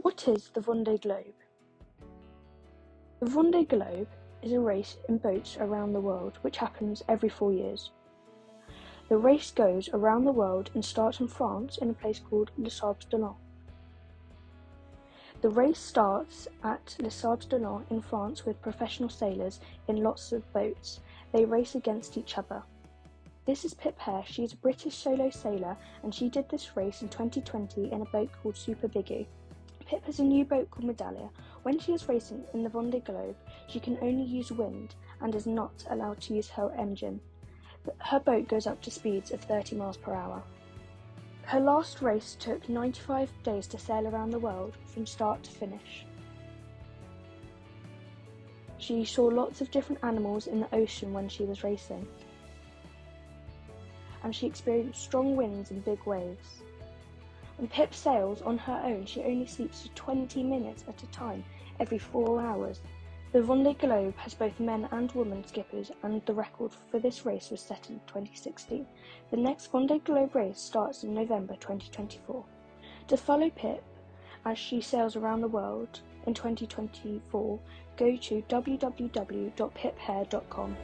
What is the Vendée Globe? The Vendée Globe is a race in boats around the world which happens every 4 years. The race goes around the world and starts in France in a place called Les Sables-d'Olonne. The race starts at Les Sables-d'Olonne in France with professional sailors in lots of boats. They race against each other. This is Pip Hare. She is a British solo sailor and she did this race in 2020 in a boat called Super Biggie. Pip has a new boat called Medallia. When she is racing in the Vendée Globe, she can only use wind and is not allowed to use her engine. Her boat goes up to speeds of 30 miles per hour. Her last race took 95 days to sail around the world from start to finish. She saw lots of different animals in the ocean when she was racing, and she experienced strong winds and big waves. When Pip sails on her own, she only sleeps for 20 minutes at a time every 4 hours. The Vendée Globe has both men and women skippers, and the record for this race was set in 2016. The next Vendée Globe race starts in November 2024. To follow Pip as she sails around the world in 2024, go to www.piphare.com.